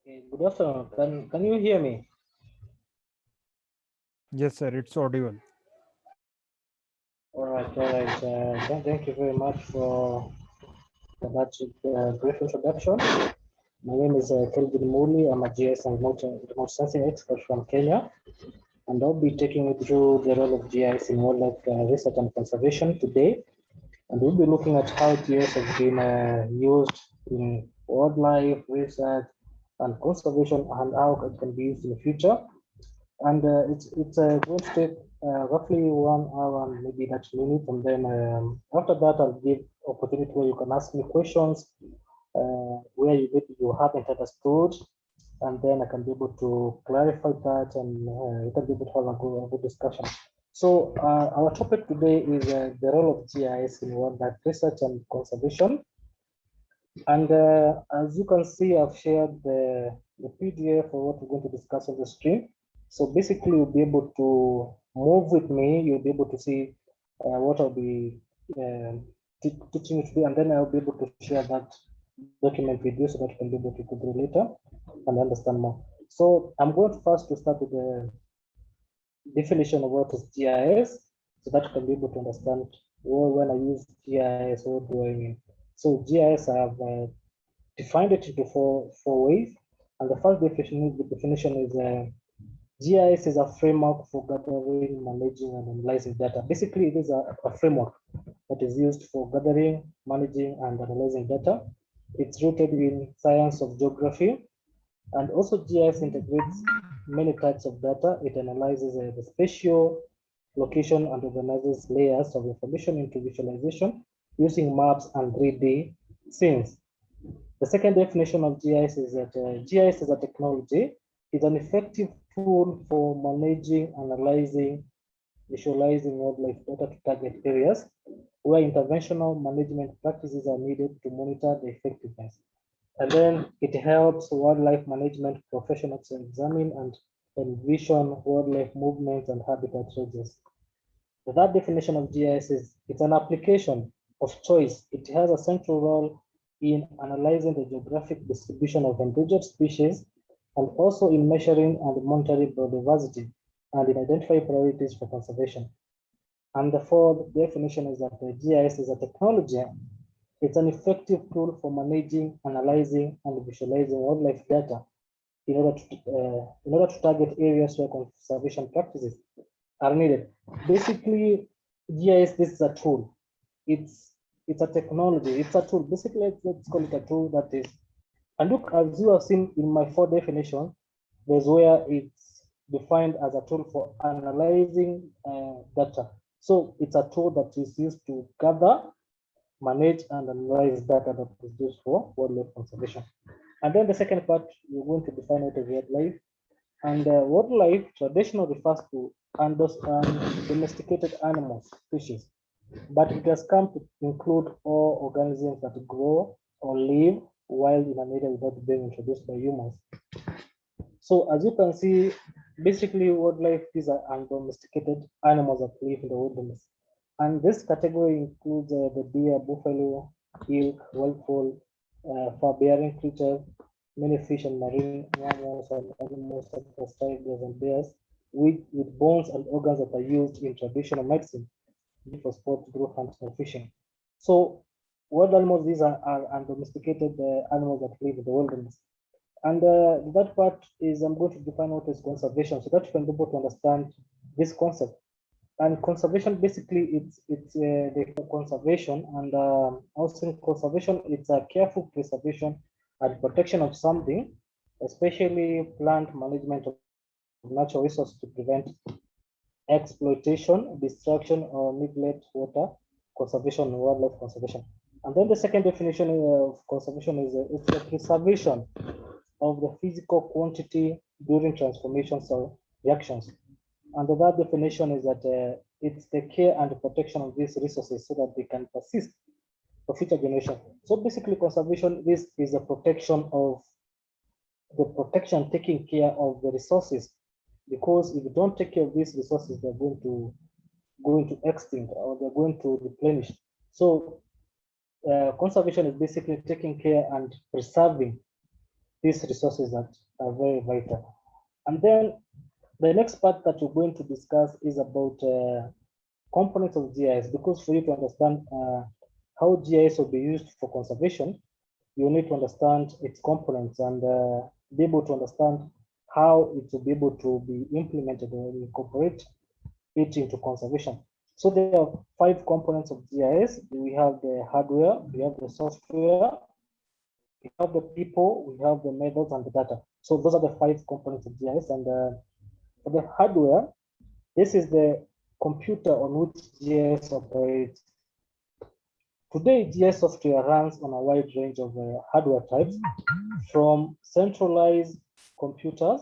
Okay, good afternoon. Can you hear me? Yes, sir, it's audible. All right, all right. Thank you very much for that brief introduction. My name is Kelvin Muli. I'm a GIS and remote sensing expert from Kenya, and I'll be taking you through the role of GIS in wildlife research and conservation today. And we'll be looking at how GIS has been used in wildlife research and conservation, and how it can be used in the future. And it's going to take roughly 1 hour and maybe that minute, and then after that I'll give opportunity where you can ask me questions where you haven't understood, and then I can be able to clarify that, and we can be able to have a good discussion. So our topic today is the role of GIS in wildlife research and conservation. And as you can see, I've shared the PDF for what we're going to discuss on the screen. So basically, you'll be able to move with me. You'll be able to see what I'll be teaching you today, and then I'll be able to share that document with you so that you can be able to go through later and understand more. So I'm going first to start with the definition of what is GIS, so that you can be able to understand when I use GIS, what do I mean. So GIS, I have defined it into four ways, and the first definition is GIS is a framework for gathering, managing, and analyzing data. Basically, it is a framework that is used for gathering, managing, and analyzing data. It's rooted in science of geography, and also GIS integrates many types of data. It analyzes the spatial location and organizes layers of information into visualization using maps and 3D scenes. The second definition of GIS is that GIS is a technology. It's an effective tool for managing, analyzing, visualizing wildlife data to target areas where interventional management practices are needed to monitor the effectiveness. And then it helps wildlife management professionals to examine and envision wildlife movements and habitat changes. The third definition of GIS is it's an application of choice. It has a central role in analyzing the geographic distribution of endangered species, and also in measuring and monitoring biodiversity, and in identifying priorities for conservation. And the fourth definition is that the GIS is a technology. It's an effective tool for managing, analyzing, and visualizing wildlife data in order to target areas where conservation practices are needed. Basically, GIS, this is a tool. It's a technology. It's a tool. Basically, let's call it a tool that is. And look, as you have seen in my four definitions, there's where it's defined as a tool for analyzing data. So it's a tool that is used to gather, manage, and analyze data that is used for wildlife conservation. And then the second part, we're going to define what is wildlife. And wildlife traditionally refers to domesticated animals, species, but it has come to include all organisms that grow or live wild in an area without being introduced by humans. So as you can see, basically wildlife, these are undomesticated animals that live in the wilderness. And this category includes the deer, buffalo, elk, wild-fowl, fur-bearing creatures, many fish and marine mammals and animals such as tigers and bears, with bones and organs that are used in traditional medicine for sport, growth, hunting, and fishing. So wild animals, these are undomesticated animals that live in the wilderness. And that part is I'm going to define what is conservation so that you can be able to understand this concept. And conservation, basically, it's the conservation, and also conservation, it's a careful preservation and protection of something, especially plant management of natural resources to prevent exploitation, destruction, or neglect water conservation and wildlife conservation. And then the second definition of conservation is it's the preservation of the physical quantity during transformations or reactions. And the third definition is that it's the care and the protection of these resources so that they can persist for future generations. So basically, conservation is the protection, taking care of the resources, because if you don't take care of these resources, they're going to extinct or they're going to replenish. So conservation is basically taking care and preserving these resources that are very vital. And then the next part that we're going to discuss is about components of GIS, because for you to understand how GIS will be used for conservation, you need to understand its components and be able to understand how it will be able to be implemented or incorporate it into conservation. So there are 5 components of GIS. We have the hardware, we have the software, we have the people, we have the methods and the data. So those are the 5 components of GIS. And for the hardware, this is the computer on which GIS operates. Today, GIS software runs on a wide range of hardware types, from centralized computers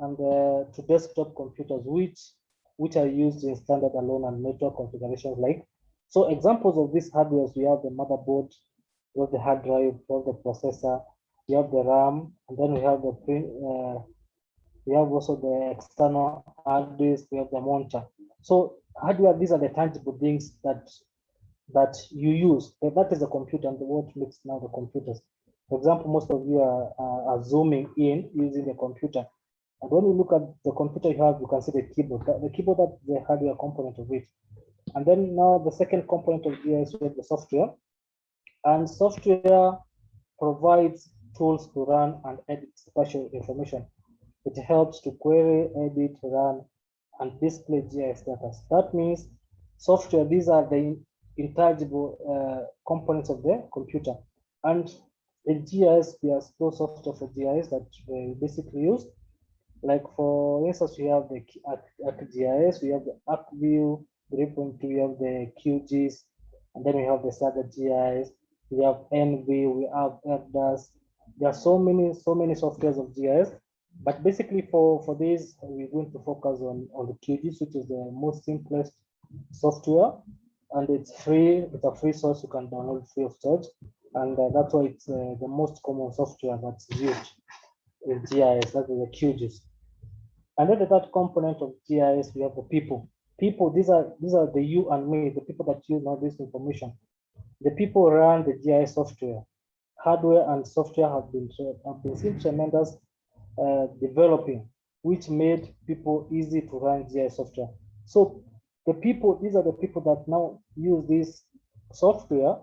and to desktop computers, which are used in standard alone and network configurations like. So examples of these hardware, we have the motherboard, we have the hard drive, we have the processor, we have the RAM, and then we have the we have also the external hard disk, we have the monitor. So hardware, these are the tangible things that you use. That is the computer, and what makes now the computers. For example, most of you are zooming in using the computer. And when you look at the computer you have, you can see the keyboard. The keyboard, that's the hardware component of it. And then now the second component of GIS is the software. And software provides tools to run and edit spatial information. It helps to query, edit, run, and display GIS data. That means software, these are the intangible components of the computer. And in GIS, there's no software for GIS that we basically use. Like for instance, we have the ArcGIS, we have the ArcView 3.2, we have the QGIS, and then we have the Saga GIS, we have NV, we have AirDAS. There are so many softwares of GIS, but basically for this, we're going to focus on the QGIS, which is the most simplest software, and it's free. It's a free source you can download free of charge, and that's why it's the most common software that's used in GIS. That is the QGIS. And then the third component of GIS, we have the people. People, these are the you and me, the people that use all this information. The people run the GIS software. Hardware and software have been seen tremendous developing, which made people easy to run GIS software. So the people, these are the people that now use this software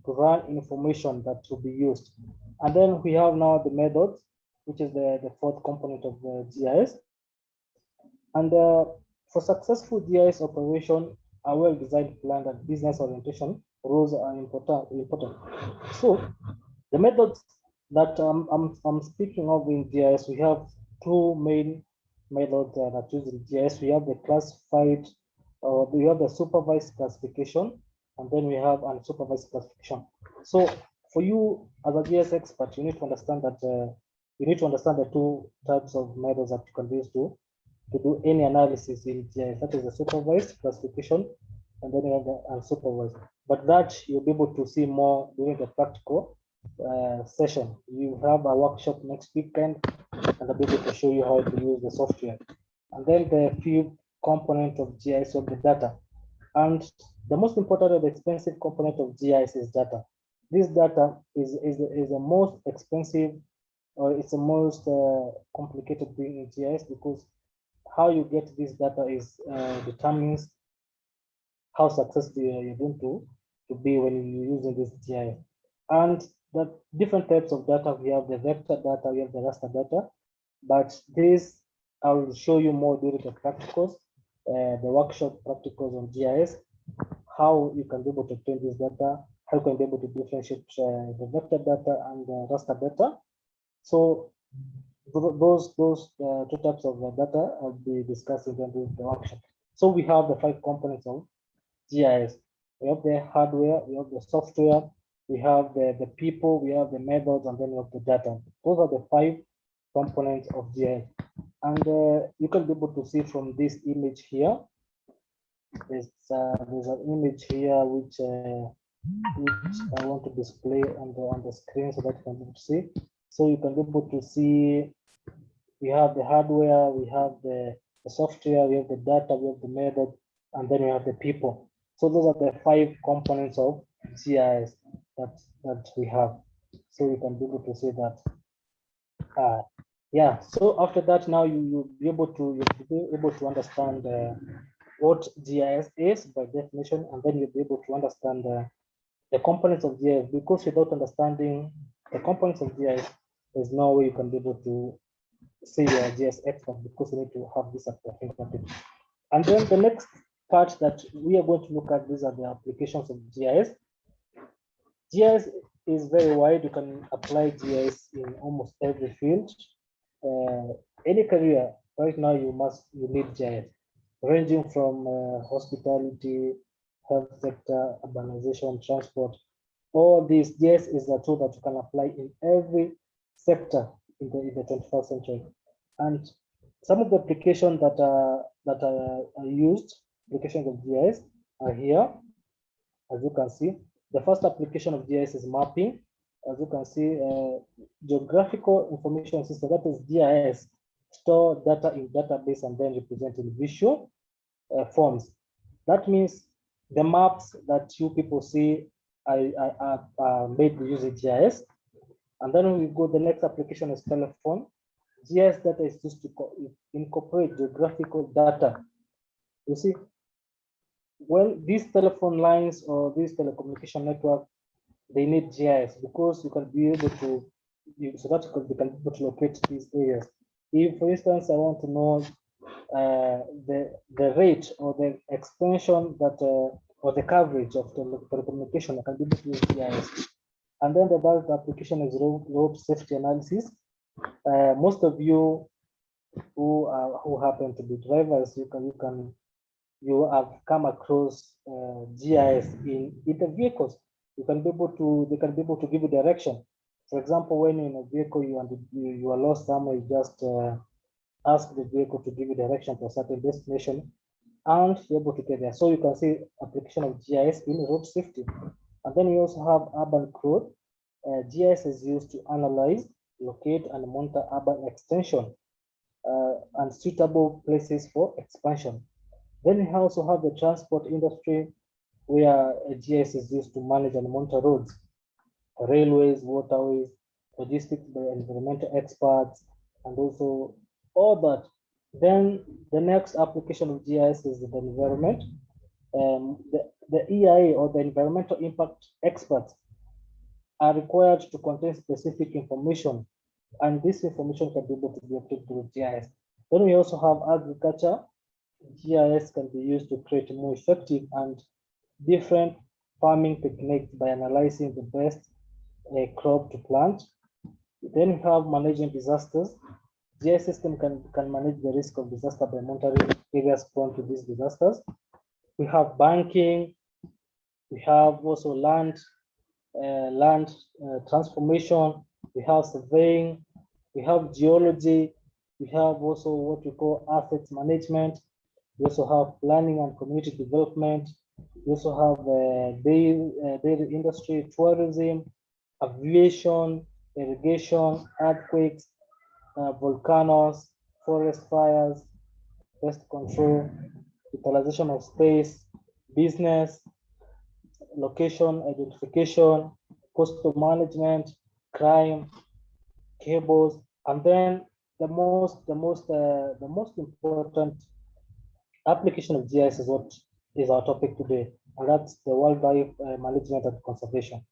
to run information that will be used. And then we have now the methods, which is the fourth component of the GIS. And for successful GIS operation, a well-designed plan and business orientation rules are important. So the methods that I'm speaking of in GIS, we have 2 main methods that use in GIS. We have the classified, we have the supervised classification, and then we have unsupervised classification. So for you as a GIS expert, you need to understand that you need to understand the 2 types of methods that you can use to do any analysis in GIS. That is the supervised classification, and then you have the unsupervised. But that you'll be able to see more during the practical session. You have a workshop next weekend, and I'll be able to show you how to use the software. And then the few component of GIS of the data. And the most important and expensive component of GIS is data. This data is the most expensive, or it's the most complicated thing in GIS, because how you get this data is determines how successful you're going to be when you're using this GIS. And the different types of data, we have the vector data, we have the raster data, but this I will show you more during the practicals, the workshop practicals on GIS, how you can be able to obtain this data, how you can be able to differentiate the vector data and the raster data. So those 2 types of data I'll be discussing during the workshop. So we have the 5 components of GIS. We have the hardware, we have the software, we have the people, we have the methods, and then we have the data. Those are the 5 components of GIS. And you can be able to see from this image here. There's an image here which I want to display on the screen so that you can be able to see. So you can be able to see we have the hardware, we have the software, we have the data, we have the method, and then we have the people. So those are the 5 components of GIS that we have. So you can be able to see that. Yeah, so after that, now you'll be able to understand what GIS is by definition, and then you'll be able to understand the components of GIS, because without understanding the components of GIS, there's no way you can be able to say you're a GIS expert, because you need to have this at your fingertips. And then the next part that we are going to look at, these are the applications of GIS. GIS is very wide. You can apply GIS in almost every field. Any career right now, you need GIS, ranging from hospitality, health sector, urbanization, transport. All these, GIS is a tool that you can apply in every sector in the 21st century. And some of the applications that are used, applications of GIS, are here. As you can see, the first application of GIS is mapping. As you can see, geographical information system, that is GIS, store data in database and then represent in visual forms. That means the maps that you people see are made using GIS. And then we go, the next application is telephone. GIS data is used to incorporate geographical data. You see, well, these telephone lines or these telecommunication network, they need GIS because you can be able to, so that they can be able to locate these areas. If, for instance, I want to know the rate or the extension that or the coverage of telecommunication, I can be able to use GIS. And then the third application is road safety analysis. Most of you who happen to be drivers, you have come across GIS in the vehicles. They can be able to give you direction. For example, when you're in a vehicle, you are lost somewhere, you just ask the vehicle to give you direction to a certain destination, and you're able to get there. So you can see application of GIS in road safety. And then you also have urban growth. GIS is used to analyze, locate, and monitor urban extension and suitable places for expansion. Then we also have the transport industry, where GIS is used to manage and monitor roads, railways, waterways, logistics by environmental experts, and also all that. Then the next application of GIS is the environment. The EIA, or the environmental impact experts, are required to contain specific information, and this information can be able to be obtained through GIS. Then we also have agriculture. GIS can be used to create more effective and different farming techniques by analyzing the best crop to plant. Then we have managing disasters. GIS system can manage the risk of disaster by monitoring areas prone to these disasters. We have banking. We have also land transformation. We have surveying. We have geology. We have also what we call assets management. We also have planning and community development. We also have dairy industry, tourism, aviation, irrigation, earthquakes, volcanoes, forest fires, pest control, utilization of space, business, location identification, coastal management, crime, cables, and then the most important application of GIS is what is our topic today, and that's the wildlife management and conservation,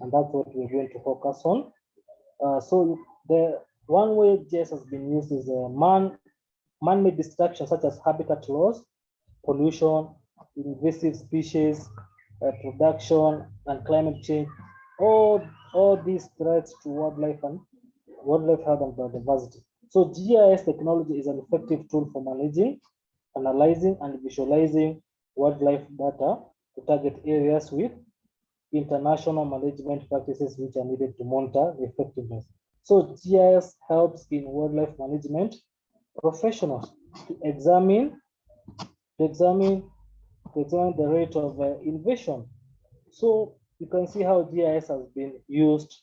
and that's what we're going to focus on. So the one way GIS has been used is man-made distractions such as habitat loss, pollution, invasive species, production, and climate change. All these threats to wildlife health and biodiversity. So GIS technology is an effective tool for managing, analyzing, and visualizing wildlife data to target areas with international management practices which are needed to monitor the effectiveness. So GIS helps in wildlife management professionals to examine the rate of invasion. So you can see how GIS has been used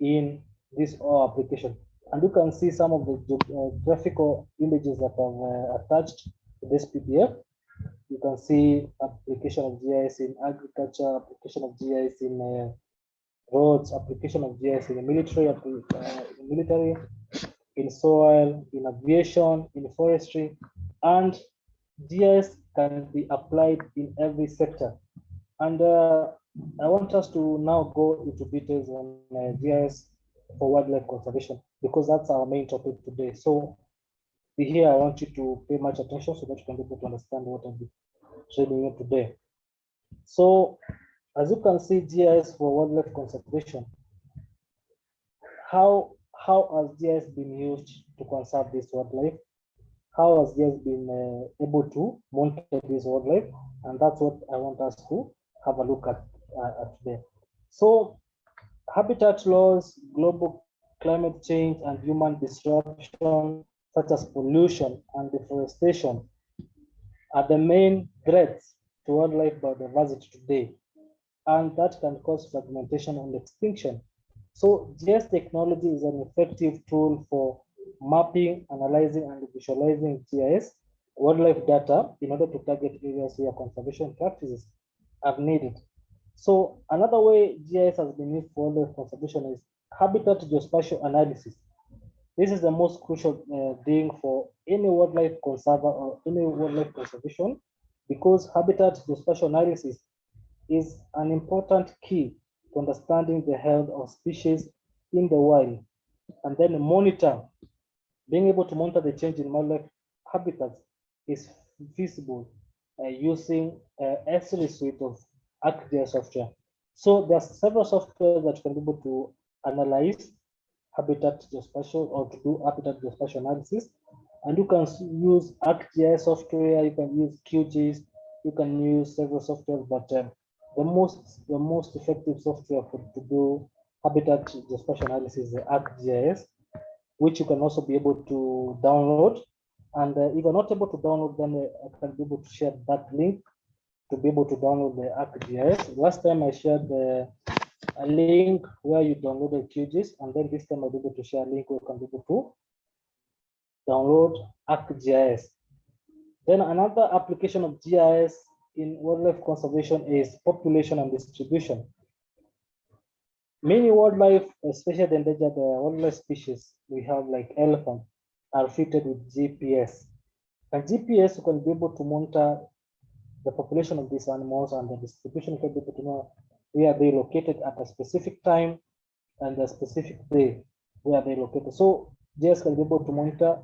in this application. And you can see some of the graphical images that I've attached to this PDF. You can see application of GIS in agriculture, application of GIS in roads, application of GIS in the military, in soil, in aviation, in forestry, and GIS can be applied in every sector. And I want us to now go into details on GIS for wildlife conservation, because that's our main topic today. So here I want you to pay much attention so that you can be able to understand what I'll be showing you today. So as you can see, GIS for wildlife conservation, how has GIS been used to conserve this wildlife? How has GIS been able to monitor this wildlife? And that's what I want us to have a look at today. So habitat loss, global climate change, and human disruption, such as pollution and deforestation, are the main threats to wildlife biodiversity today, and that can cause fragmentation and extinction. So GIS technology is an effective tool for mapping, analyzing, and visualizing GIS wildlife data in order to target areas where conservation practices are needed. So another way GIS has been used for wildlife conservation is habitat geospatial analysis. This is the most crucial thing for any wildlife conserver or any wildlife conservation, because habitat geospatial analysis is an important key to understanding the health of species in the wild, and then being able to monitor the change in wildlife habitats is feasible using S3 suite of ArcGIS software. So there are several software that can be able to analyze habitat geospatial or to do habitat geospatial analysis, and you can use ArcGIS software, you can use QGIS, you can use several software, but the most effective software to do habitat geospatial analysis is the ArcGIS, which you can also be able to download. And if you're not able to download, then I can be able to share that link to be able to download the ArcGIS. Last time I shared a link where you downloaded QGIS, and then this time I'll be able to share a link where you can be able to download ArcGIS. Then another application of GIS in wildlife conservation is population and distribution. Many wildlife, especially the endangered wildlife species we have like elephant, are fitted with GPS. And GPS, you can be able to monitor the population of these animals, and the distribution can be able to know where they located at a specific time and a specific day where they located. So GIS can be able to monitor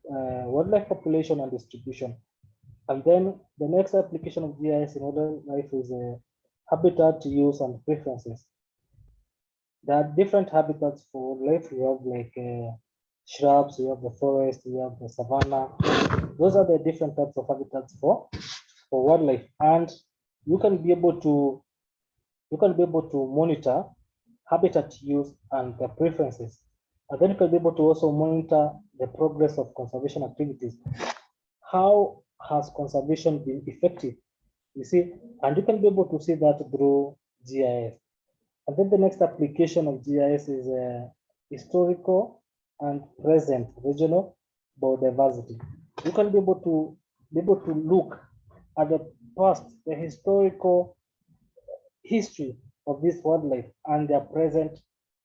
wildlife population and distribution. And then the next application of GIS in wildlife is habitat use and preferences. There are different habitats for wildlife. We have like shrubs, we have the forest, we have the savanna. Those are the different types of habitats for wildlife, and you can be able to monitor habitat use and the preferences, and then you can be able to also monitor the progress of conservation activities. How has conservation been effective? You see, and you can be able to see that through GIS. And then the next application of GIS is historical and present regional biodiversity. You can be able to look at the past, the historical history of this wildlife and their present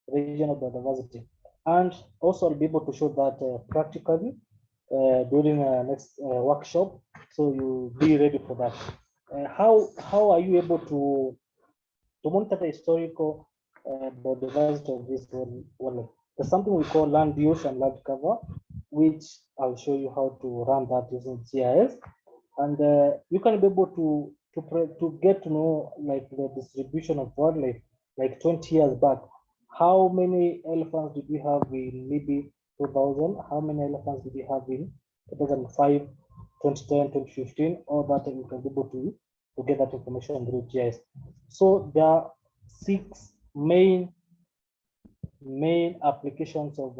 regional biodiversity, and also I'll be able to show that practically during next workshop. So you be ready for that. How are you able to monitor the historical biodiversity of this wildlife? There's something we call land use and land cover, which I'll show you how to run that using GIS, and you can be able to get to know like the distribution of wildlife like 20 years back. How many elephants did we have in maybe 2000? How many elephants did we have in 2005, 2010, 2015? All that you can be able to get that information through GIS. So there are 6 main applications of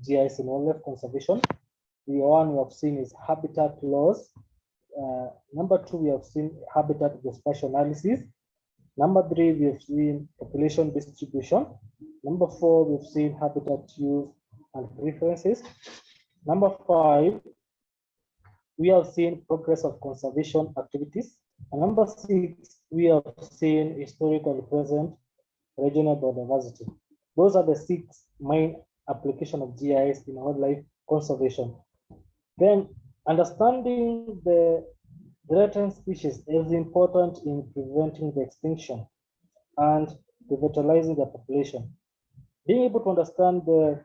GIS in wildlife conservation. The one we have seen is habitat loss. Number 2, we have seen habitat geospatial analysis. Number 3, we have seen population distribution. Number 4, we've seen habitat use and preferences. Number 5, we have seen progress of conservation activities. And number 6, we have seen historical present regional biodiversity. Those are the 6 main applications of GIS in wildlife conservation. Then understanding the threatened species is important in preventing the extinction and revitalizing the population. Being able to understand the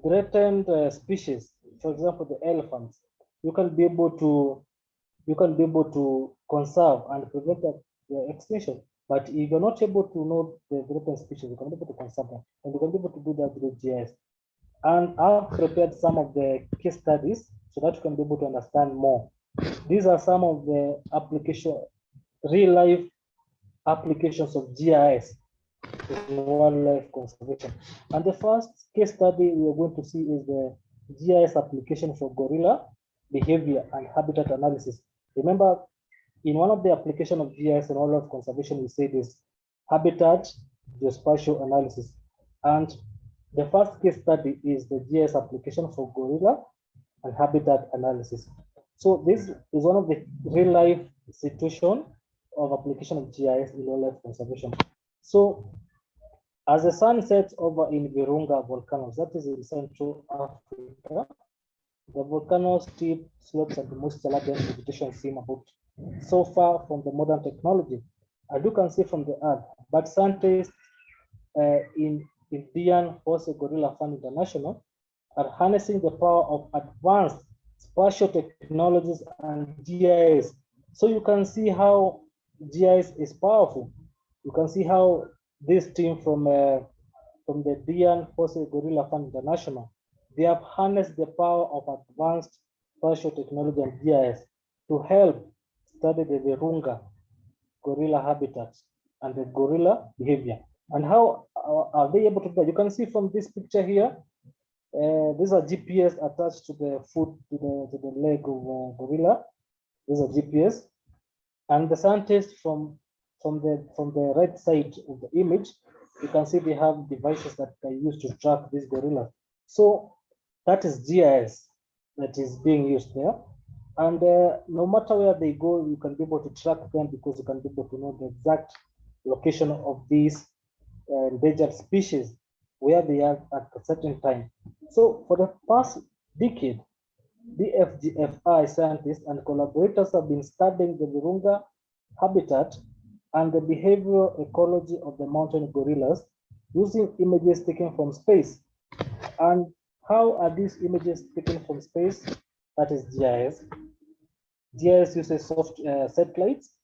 threatened species, for example, the elephants, you can be able to conserve and prevent the extinction. But if you're not able to know the threatened species, you can be able to conserve them, and you can be able to do that through GIS. And I've prepared some of the case studies so that you can be able to understand more. These are some of the real life applications of GIS in wildlife conservation. And the first case study we are going to see is the GIS application for gorilla behavior and habitat analysis. Remember, in one of the application of GIS and wildlife conservation, we said is habitat geospatial analysis. And the first case study is the GIS application for gorilla and habitat analysis. So this is one of the real life situation of application of GIS in wildlife conservation. So as the sun sets over in Virunga volcanoes, that is in Central Africa, the volcano's steep slopes and the moisture-laden vegetation seem about so far from the modern technology, as you can see from the earth. But scientists in Indian Fossil Gorilla Fund International are harnessing the power of advanced spatial technologies and GIS. So you can see how GIS is powerful. You can see how this team from the Indian Fossil Gorilla Fund International, they have harnessed the power of advanced spatial technology and GIS to help study the Virunga gorilla habitats and the gorilla behavior. And how are they able to do that? You can see from this picture here, these are GPS attached to the foot, to the leg of gorilla. These are GPS, and the scientists from the right side of the image, you can see they have devices that are used to track these gorillas. So that is GIS that is being used there. And no matter where they go, you can be able to track them because you can be able to know the exact location of these endangered species, where they are at a certain time. So for the past decade, DFGFI scientists and collaborators have been studying the Virunga habitat and the behavioral ecology of the mountain gorillas using images taken from space. And how are these images taken from space? That is GIS. GIS uses satellites.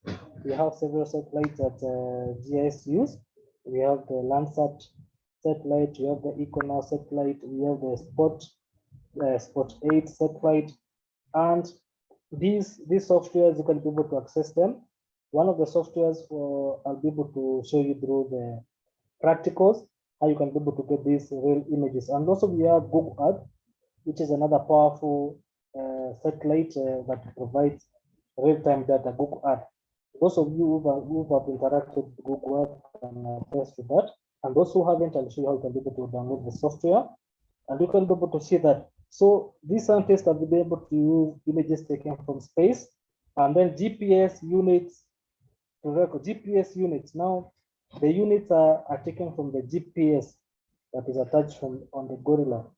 We have several satellites that GIS use. We have the Landsat satellite, we have the Equinox satellite, we have the Spot 8 satellite, and these softwares, you can be able to access them. One of the softwares I'll be able to show you through the practicals, how you can be able to get these real images. And also we have Google Earth, which is another powerful satellite that provides real-time data, Google Earth. Those of you who have interacted with Google Earth can attest to that. And those who haven't, I'll show you how you can be able to download the software. And you can be able to see that. So these scientists have been able to use images taken from space, and then GPS units to record GPS units. Now, the units are taken from the GPS that is attached on the gorilla.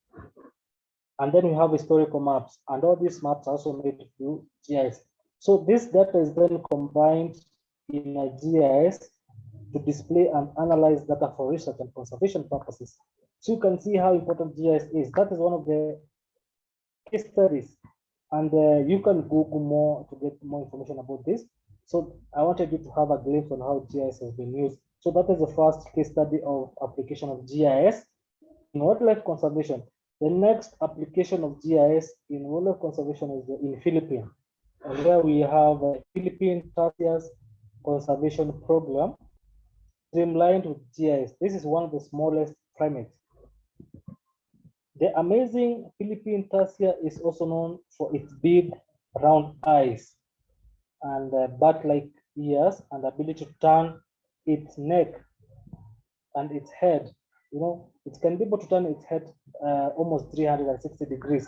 And then we have historical maps, and all these maps are also made through GIS. So this data is then combined in a GIS to display and analyze data for research and conservation purposes. So you can see how important GIS is. That is one of the case studies, and you can Google more to get more information about this. So I wanted you to have a glimpse on how GIS has been used. So that is the first case study of application of GIS in wildlife conservation. The next application of GIS in wildlife conservation is in Philippines, and where we have a Philippine Tarsiers Conservation Program streamlined with GIS. This is one of the smallest primates. The amazing Philippine tarsier is also known for its big round eyes and bat-like ears and ability to turn its neck and its head. You know, it can be able to turn its head almost 360 degrees,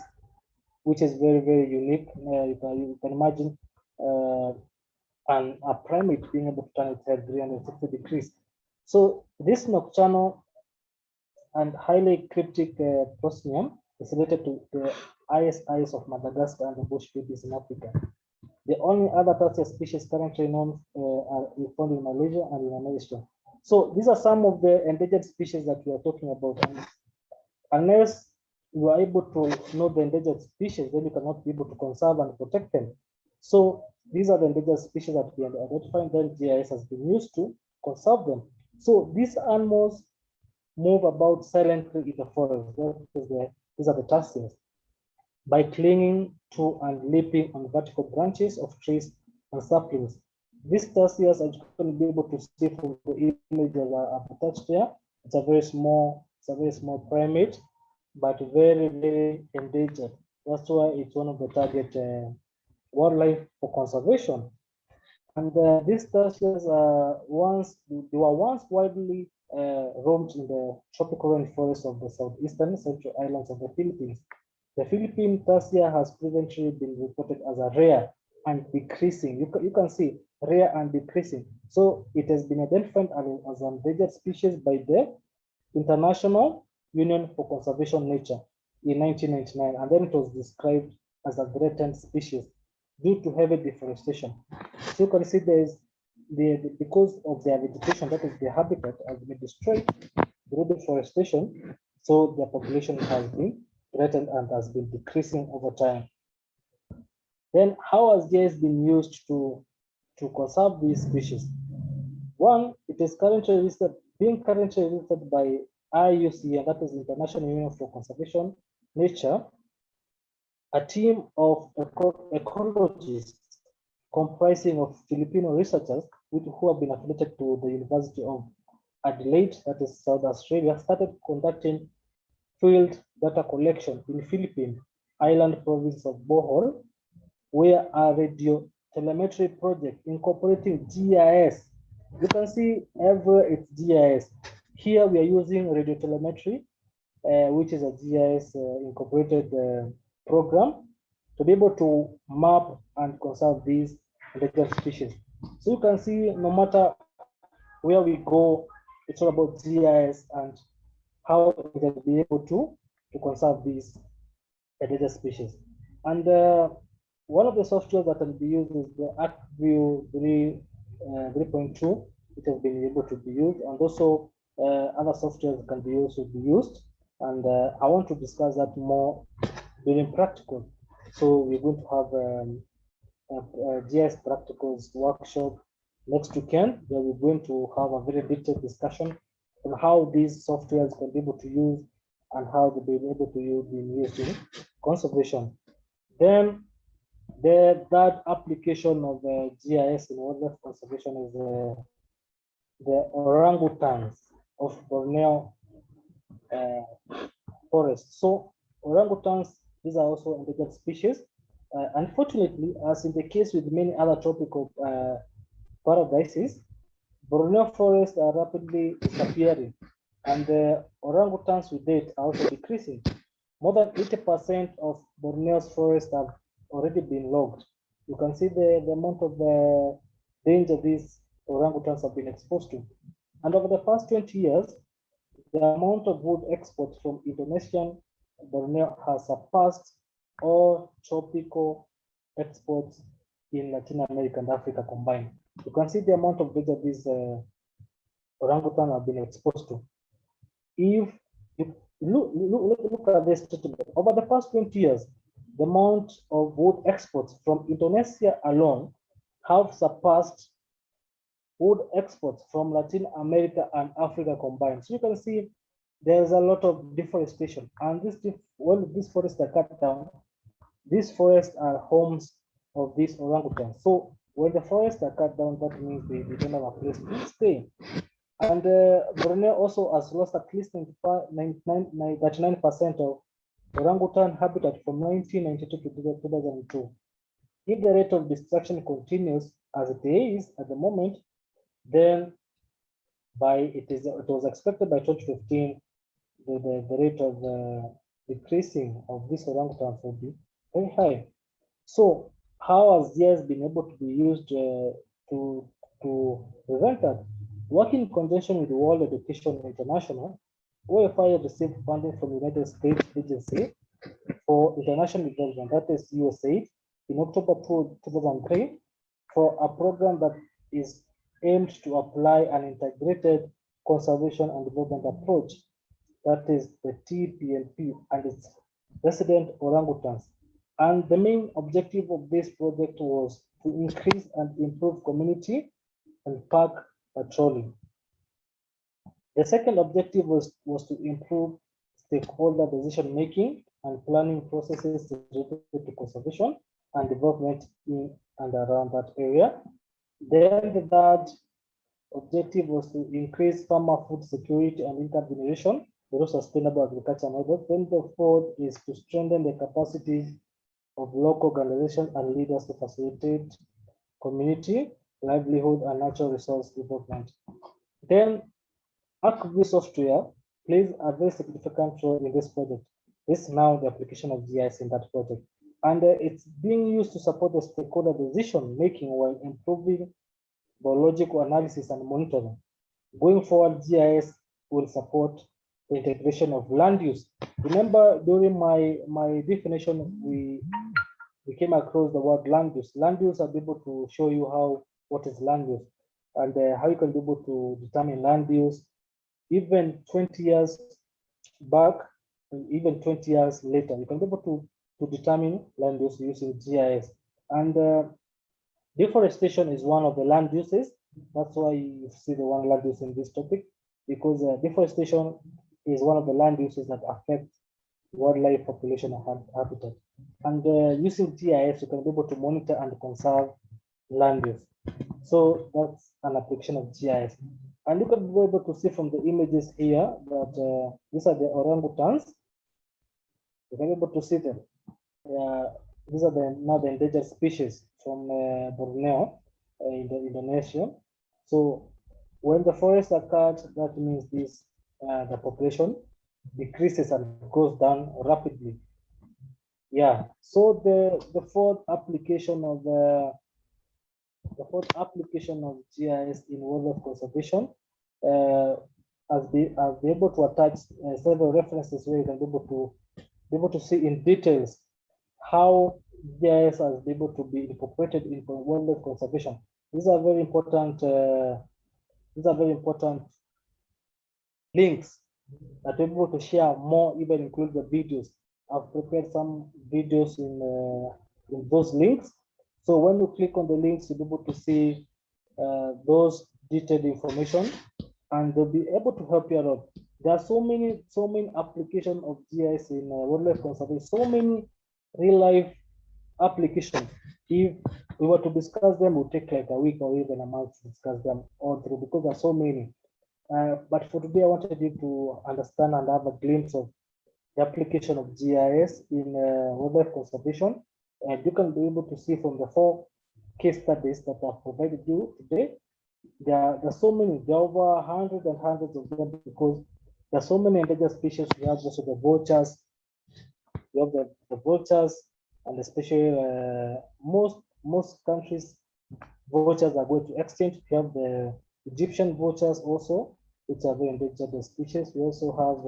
which is very, very unique. You can imagine a primate being able to turn its head 360 degrees. So this nocturnal and highly cryptic prosimium is related to the ISIs of Madagascar and the bush babies in Africa. The only other tarsier species currently known are found in Malaysia and in Indonesia. So these are some of the endangered species that we are talking about. And unless you are able to know the endangered species, then you cannot be able to conserve and protect them. So these are the endangered species that we are identifying, then GIS has been used to conserve them. So these animals move about silently in the forest. These are the tarsiers, by clinging to and leaping on vertical branches of trees and saplings. These tarsiers, as you can be able to see from the image that are attached here, it's a very small primate, but very, very endangered. That's why it's one of the target wildlife for conservation. And these tarsiers were once widely roamed in the tropical rainforests of the southeastern central islands of the Philippines. The Philippine tarsier has previously been reported as a rare and decreasing. You can see rare and decreasing. So it has been identified as an endangered species by the International Union for Conservation Nature in 1999, and then it was described as a threatened species due to heavy deforestation. So you can see because of their vegetation, that is their habitat, has been destroyed through deforestation. So their population has been threatened and has been decreasing over time. Then how has GIS been used to conserve these species? One, it is currently listed by IUC, and that is International Union for Conservation Nature, a team of ecologists comprising of Filipino researchers who have been affiliated to the University of Adelaide, that is South Australia, started conducting field data collection in Philippine island province of Bohol, where a radio telemetry project incorporating GIS. You can see everywhere it's GIS. Here we are using radio telemetry, which is a GIS incorporated program to be able to map and conserve these endangered species. So you can see no matter where we go, it's all about GIS and how we can be able to conserve these endangered species. And one of the software that can be used is the ArcView 3.2. It has been able to be used, and also other softwares can be also be used. And I want to discuss that more during practical. So we're going to have a GIS practicals workshop next weekend, where we're going to have a very detailed discussion on how these softwares can be able to use and how they've been able to be used in conservation. Then the third application of GIS in wildlife conservation is the orangutans of Borneo forest. So orangutans, these are also endangered species. Unfortunately, as in the case with many other tropical paradises, Borneo forests are rapidly disappearing, and the orangutans with it are also decreasing. More than 80% of Borneo's forests have already been logged. You can see the amount of danger these orangutans have been exposed to. And over the past 20 years, the amount of wood exports from Indonesian Borneo has surpassed all tropical exports in Latin America and Africa combined. You can see the amount of danger these orangutan have been exposed to. If you look at this statement, over the past 20 years, the amount of wood exports from Indonesia alone have surpassed wood exports from Latin America and Africa combined. So you can see there's a lot of deforestation, and when these forests are cut down, these forests are homes of these orangutans. So when the forests are cut down, that means they don't have a place to stay. And Borneo also has lost at least 39% of orangutan habitat from 1992 to 2002. If the rate of destruction continues as it is at the moment, then it was expected by 2015 the rate of decreasing of these orangutans will be very high. So how has GIS been able to be used to prevent that? Working in conjunction with the World Education International, OFI received funding from the United States Agency for International Development, that is USAID, in October 2003 for a program that is aimed to apply an integrated conservation and development approach, that is the TPNP and its resident orangutans. And the main objective of this project was to increase and improve community and park patrolling. The second objective was to improve stakeholder decision making and planning processes related to conservation and development in and around that area. Then the third objective was to increase farmer food security and income generation through sustainable agriculture methods. Then the fourth is to strengthen the capacity of local organizations and leaders to facilitate community, livelihood, and natural resource development. Then ArcView software plays a very significant role in this project. This is now the application of GIS in that project. And it's being used to support the stakeholder decision making while improving biological analysis and monitoring. Going forward, GIS will support the integration of land use. Remember, during my definition, we came across the word land use. Land use, I'll be able to show you what is land use and how you can be able to determine land use even 20 years back, and even 20 years later. You can be able to determine land use using GIS. And deforestation is one of the land uses. That's why you see the one land use in this topic, because deforestation is one of the land uses that affect wildlife population and habitat. And using GIS, you can be able to monitor and conserve land use. So that's an application of GIS. And you can be able to see from the images here that these are the orangutans. You can be able to see them. These are now the endangered species from Borneo in Indonesia. So when the forests are cut, that means the population decreases and goes down rapidly. Yeah. So the fourth application of GIS in wildlife conservation, as be able to attach several references where you can be able to see in details how GIS has been able to be incorporated into wildlife conservation. These are very important. Links that we're able to share more, even include the videos. I've prepared some videos in those links. So when you click on the links, you'll be able to see those detailed information, and they'll be able to help you a lot. There are so many applications of GIS in wildlife conservation, so many real life applications. If we were to discuss them, it would take like a week or even a month to discuss them all through, because there are so many. But for today, I wanted you to understand and have a glimpse of the application of GIS in wildlife conservation. And you can be able to see from the 4 case studies that I've provided you today. There are so many, there are over hundreds and hundreds of them, because there are so many endangered species. We have also the vultures. We have the vultures, and especially most countries, vultures are going to extinct. We have the Egyptian vultures also, which are very endangered species. We also have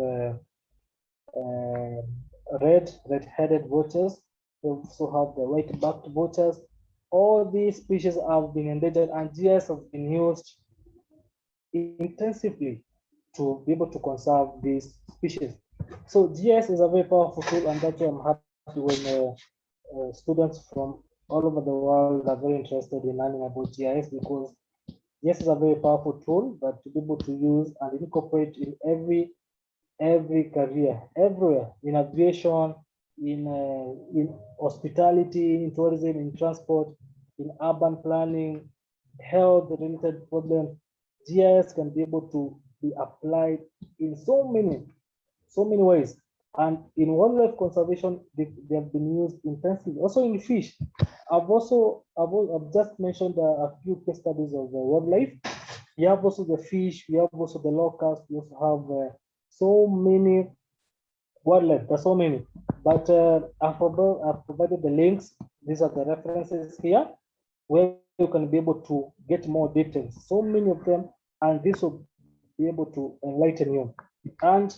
red-headed vultures. We also have the white-backed vultures. All these species have been endangered, and GIS has been used intensively to be able to conserve these species. So GIS is a very powerful tool, and that's why I'm happy when students from all over the world are very interested in learning about GIS, because GIS is a very powerful tool that to be able to use and incorporate in every career, everywhere, in aviation, in hospitality, in tourism, in transport, in urban planning, health-related problems. GIS can be able to be applied in so many ways. And in wildlife conservation, they have been used intensively. Also in fish, I've just mentioned a few case studies of the wildlife. You have also the fish, we have also the locusts, we also have so many wildlife. There's so many, but I've provided the links. These are the references here, where you can be able to get more details. So many of them and this will be able to enlighten you. And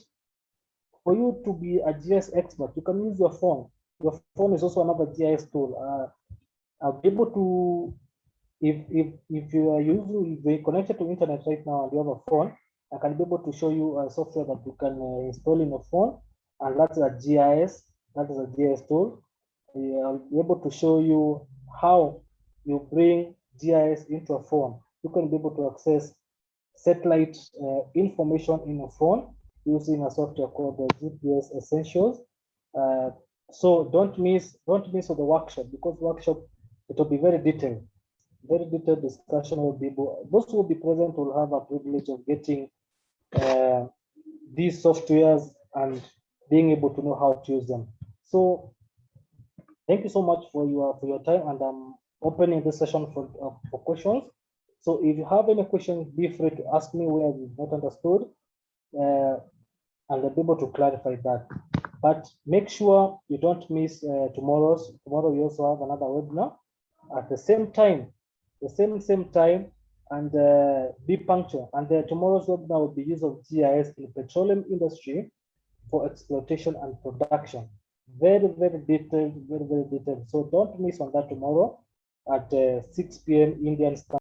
for you to be a GIS expert, you can use your phone. Your phone is also another GIS tool. I'll be able to, if you are using, if you're connected to internet right now and you have a phone, I can be able to show you a software that you can install in your phone, and that's a GIS. That is a GIS tool. I'll be able to show you how you bring GIS into a phone. You can be able to access satellite information in a phone using a software called the GPS Essentials. So don't miss the workshop, because workshop, it will be very detailed discussion. Will be those who will be present will have a privilege of getting these softwares and being able to know how to use them. So thank you so much for your time, and I'm opening this session for questions. So if you have any questions, be free to ask me where you've not understood, and I'll be able to clarify that. But make sure you don't miss tomorrow's. Tomorrow we also have another webinar at the same time, same time, and be punctual. And tomorrow's webinar will be use of GIS in petroleum industry for exploitation and production. Very detailed, very detailed. So don't miss on that tomorrow at 6 p.m. Indian Standard